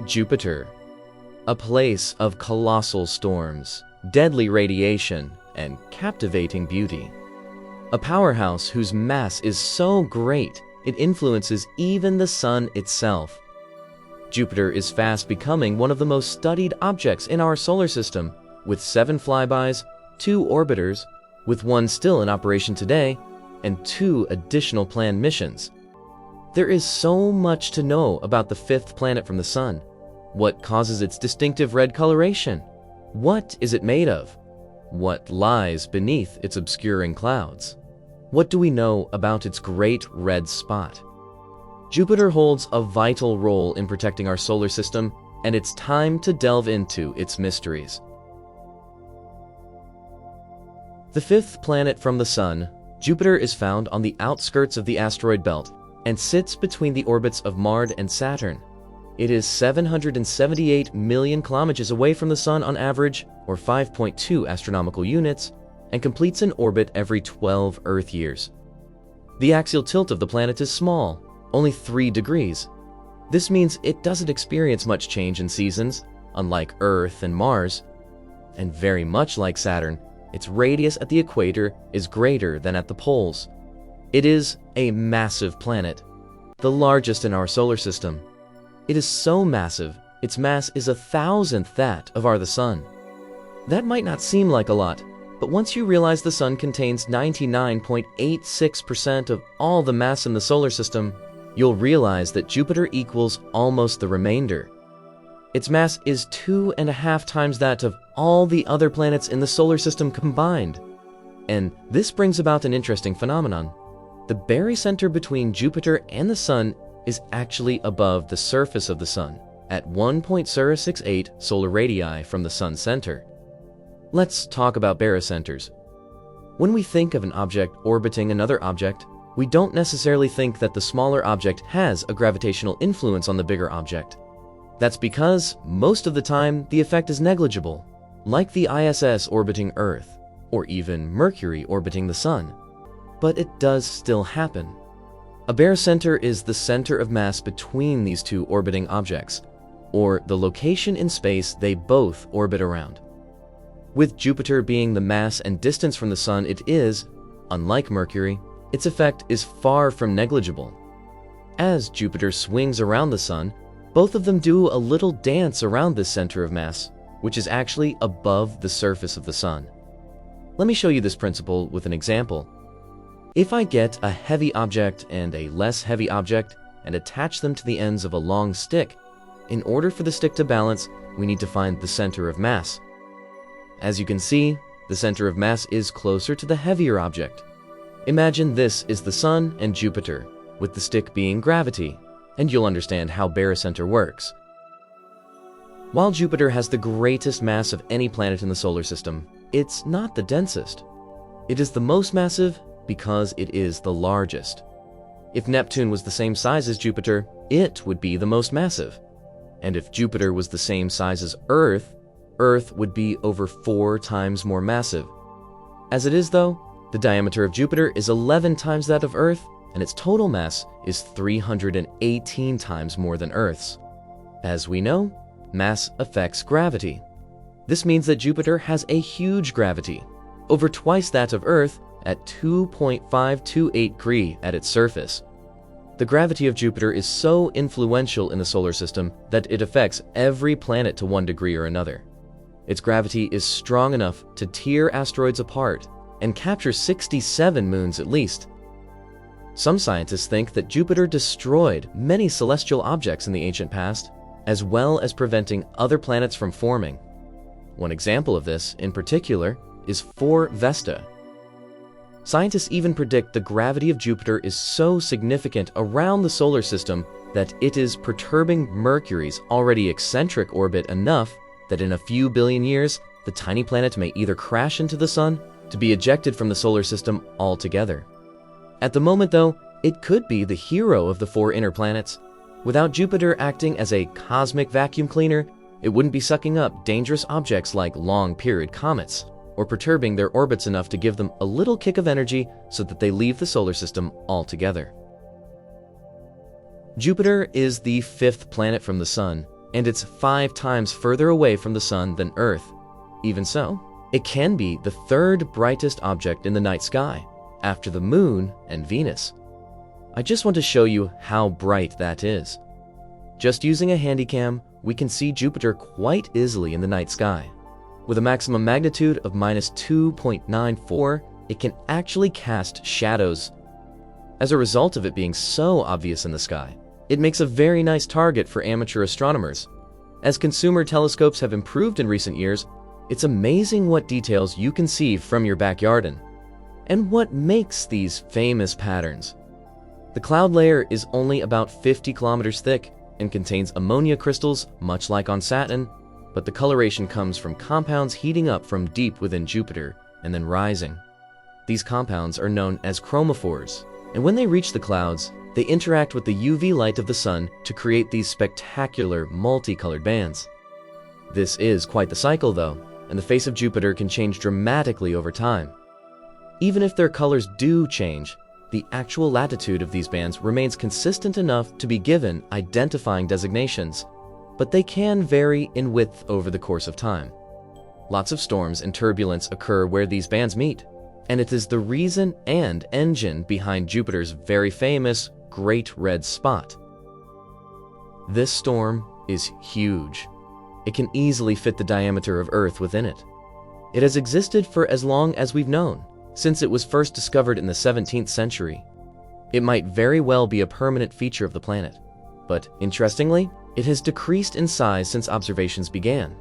Jupiter, a place of colossal storms, deadly radiation, and captivating beauty. A powerhouse whose mass is so great it influences even the Sun itself. Jupiter is fast becoming one of the most studied objects in our solar system, with 7 flybys, 2 orbiters, with 1 still in operation today, and 2 additional planned missions. There is so much to know about the 5th planet from the Sun. What causes its distinctive red coloration? What is it made of? What lies beneath its obscuring clouds? What do we know about its great red spot? Jupiter holds a vital role in protecting our solar system, and it's time to delve into its mysteries. The 5th planet from the Sun, Jupiter is found on the outskirts of the asteroid belt and sits between the orbits of Mars and Saturn. It is 778 million kilometers away from the Sun on average, or 5.2 astronomical units, and completes an orbit every 12 Earth years. The axial tilt of the planet is small, only 3 degrees. This means it doesn't experience much change in seasons, unlike Earth and Mars. And very much like Saturn, its radius at the equator is greater than at the poles. It is a massive planet, the largest in our solar system. It is so massive, its mass is 1,000th that of the Sun. That might not seem like a lot, but once you realize the Sun contains 99.86% of all the mass in the solar system, you'll realize that Jupiter equals almost the remainder. Its mass is 2.5 times that of all the other planets in the solar system combined. And this brings about an interesting phenomenon. The barycenter between Jupiter and the Sun is actually above the surface of the Sun, at 1.068 solar radii from the Sun's center. Let's talk about barycenters. When we think of an object orbiting another object, we don't necessarily think that the smaller object has a gravitational influence on the bigger object. That's because, most of the time, the effect is negligible, like the ISS orbiting Earth, or even Mercury orbiting the Sun. But it does still happen. A barycenter is the center of mass between these 2 orbiting objects, or the location in space they both orbit around. With Jupiter being the mass and distance from the Sun it is, unlike Mercury, its effect is far from negligible. As Jupiter swings around the Sun, both of them do a little dance around this center of mass, which is actually above the surface of the Sun. Let me show you this principle with an example. If I get a heavy object and a less heavy object and attach them to the ends of a long stick, in order for the stick to balance, we need to find the center of mass. As you can see, the center of mass is closer to the heavier object. Imagine this is the Sun and Jupiter, with the stick being gravity, and you'll understand how barycenter works. While Jupiter has the greatest mass of any planet in the solar system, it's not the densest. It is the most massive because it is the largest. If Neptune was the same size as Jupiter, it would be the most massive. And if Jupiter was the same size as Earth, Earth would be over 4 times more massive. As it is though, the diameter of Jupiter is 11 times that of Earth, and its total mass is 318 times more than Earth's. As we know, mass affects gravity. This means that Jupiter has a huge gravity, over twice that of Earth, at 2.528 GeV at its surface. The gravity of Jupiter is so influential in the solar system that it affects every planet to 1 degree or another. Its gravity is strong enough to tear asteroids apart and capture 67 moons at least. Some scientists think that Jupiter destroyed many celestial objects in the ancient past, as well as preventing other planets from forming. One example of this, in particular, is 4 Vesta. Scientists even predict the gravity of Jupiter is so significant around the solar system that it is perturbing Mercury's already eccentric orbit enough that in a few billion years, the tiny planet may either crash into the Sun to be ejected from the solar system altogether. At the moment, though, it could be the hero of the 4 inner planets. Without Jupiter acting as a cosmic vacuum cleaner, it wouldn't be sucking up dangerous objects like long-period comets, or perturbing their orbits enough to give them a little kick of energy so that they leave the solar system altogether. Jupiter is the 5th planet from the Sun, and it's 5 times further away from the Sun than Earth. Even so, it can be the third brightest object in the night sky, after the Moon and Venus. I just want to show you how bright that is. Just using a handycam, we can see Jupiter quite easily in the night sky. With a maximum magnitude of -2.94, it can actually cast shadows. As a result of it being so obvious in the sky, it makes a very nice target for amateur astronomers. As consumer telescopes have improved in recent years, it's amazing what details you can see from your backyard and what makes these famous patterns. The cloud layer is only about 50 kilometers thick and contains ammonia crystals, much like on Saturn, but the coloration comes from compounds heating up from deep within Jupiter and then rising. These compounds are known as chromophores, and when they reach the clouds, they interact with the UV light of the Sun to create these spectacular multicolored bands. This is quite the cycle though, and the face of Jupiter can change dramatically over time. Even if their colors do change, the actual latitude of these bands remains consistent enough to be given identifying designations, but they can vary in width over the course of time. Lots of storms and turbulence occur where these bands meet, and it is the reason and engine behind Jupiter's very famous Great Red Spot. This storm is huge. It can easily fit the diameter of Earth within it. It has existed for as long as we've known, since it was first discovered in the 17th century. It might very well be a permanent feature of the planet, but interestingly, it has decreased in size since observations began.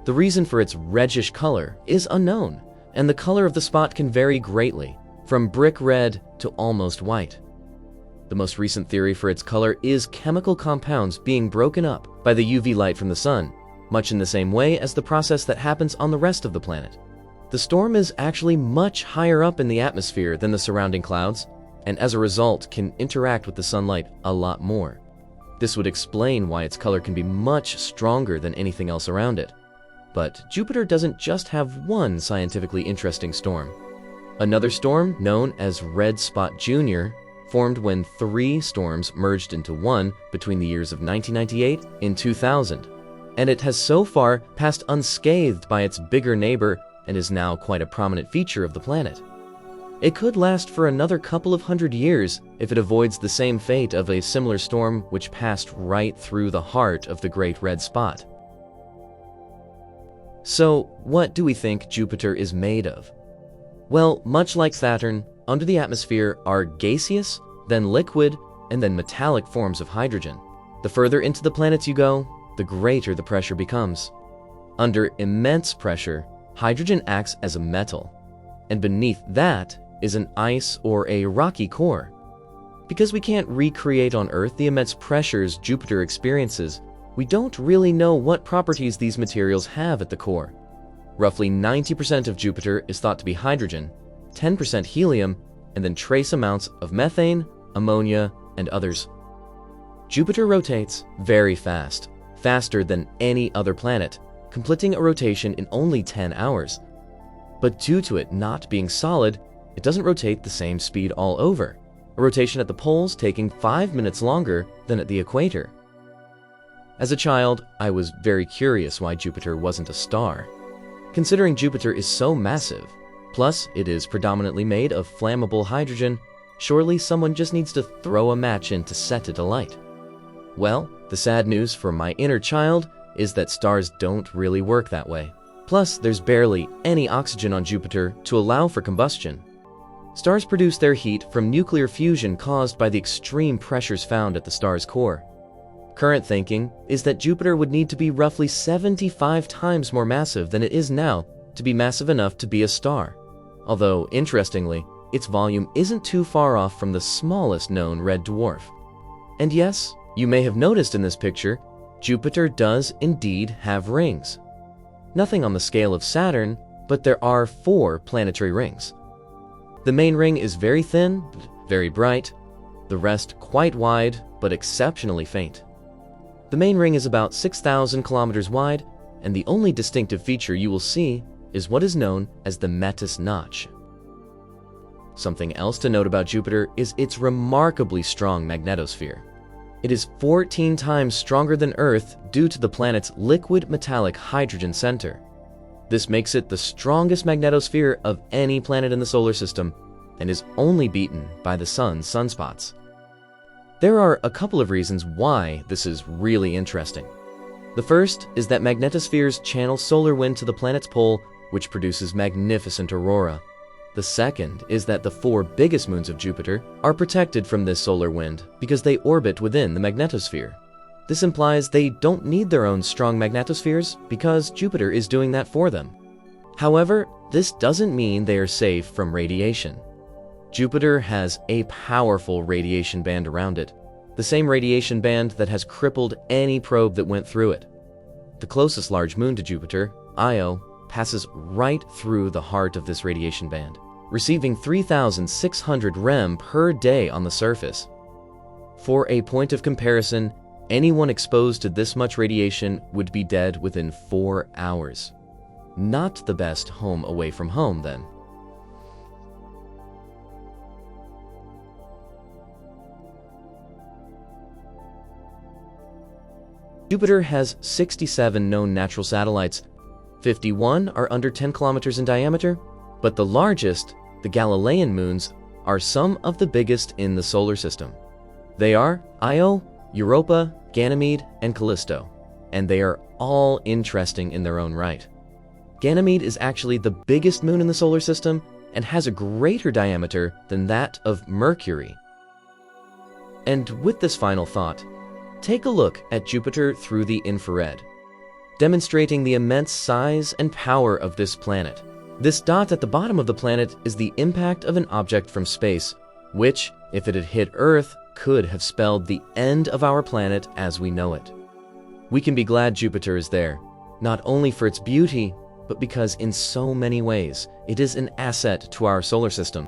The reason for its reddish color is unknown, and the color of the spot can vary greatly, from brick red to almost white. The most recent theory for its color is chemical compounds being broken up by the UV light from the Sun, much in the same way as the process that happens on the rest of the planet. The storm is actually much higher up in the atmosphere than the surrounding clouds, and as a result can interact with the sunlight a lot more. This would explain why its color can be much stronger than anything else around it. But Jupiter doesn't just have one scientifically interesting storm. Another storm, known as Red Spot Jr., formed when 3 storms merged into one between the years of 1998 and 2000, and it has so far passed unscathed by its bigger neighbor and is now quite a prominent feature of the planet. It could last for another couple of hundred years if it avoids the same fate of a similar storm which passed right through the heart of the Great Red Spot. So, what do we think Jupiter is made of? Well, much like Saturn, under the atmosphere are gaseous, then liquid, and then metallic forms of hydrogen. The further into the planets you go, the greater the pressure becomes. Under immense pressure, hydrogen acts as a metal, and beneath that is an ice or a rocky core. Because we can't recreate on Earth the immense pressures Jupiter experiences, we don't really know what properties these materials have at the core. Roughly 90% of Jupiter is thought to be hydrogen, 10% helium, and then trace amounts of methane, ammonia, and others. Jupiter rotates very fast, faster than any other planet, completing a rotation in only 10 hours. But due to it not being solid, it doesn't rotate the same speed all over, a rotation at the poles taking 5 minutes longer than at the equator. As a child, I was very curious why Jupiter wasn't a star. Considering Jupiter is so massive, plus it is predominantly made of flammable hydrogen, surely someone just needs to throw a match in to set it alight. Well, the sad news for my inner child is that stars don't really work that way. Plus, there's barely any oxygen on Jupiter to allow for combustion. Stars produce their heat from nuclear fusion caused by the extreme pressures found at the star's core. Current thinking is that Jupiter would need to be roughly 75 times more massive than it is now to be massive enough to be a star. Although, interestingly, its volume isn't too far off from the smallest known red dwarf. And yes, you may have noticed in this picture, Jupiter does indeed have rings. Nothing on the scale of Saturn, but there are 4 planetary rings. The main ring is very thin, very bright, the rest quite wide, but exceptionally faint. The main ring is about 6,000 kilometers wide, and the only distinctive feature you will see is what is known as the Metis notch. Something else to note about Jupiter is its remarkably strong magnetosphere. It is 14 times stronger than Earth due to the planet's liquid metallic hydrogen center. This makes it the strongest magnetosphere of any planet in the solar system and is only beaten by the Sun's sunspots. There are a couple of reasons why this is really interesting. The first is that magnetospheres channel solar wind to the planet's pole, which produces magnificent aurora. The second is that the 4 biggest moons of Jupiter are protected from this solar wind because they orbit within the magnetosphere. This implies they don't need their own strong magnetospheres because Jupiter is doing that for them. However, this doesn't mean they are safe from radiation. Jupiter has a powerful radiation band around it, the same radiation band that has crippled any probe that went through it. The closest large moon to Jupiter, Io, passes right through the heart of this radiation band, receiving 3,600 rem per day on the surface. For a point of comparison, anyone exposed to this much radiation would be dead within 4 hours. Not the best home away from home, then. Jupiter has 67 known natural satellites. 51 are under 10 kilometers in diameter, but the largest, the Galilean moons, are some of the biggest in the solar system. They are Io, Europa, Ganymede, and Callisto, and they are all interesting in their own right. Ganymede is actually the biggest moon in the solar system and has a greater diameter than that of Mercury. And with this final thought, take a look at Jupiter through the infrared, demonstrating the immense size and power of this planet. This dot at the bottom of the planet is the impact of an object from space, which, if it had hit Earth, could have spelled the end of our planet as we know it. We can be glad Jupiter is there, not only for its beauty, but because in so many ways it is an asset to our solar system.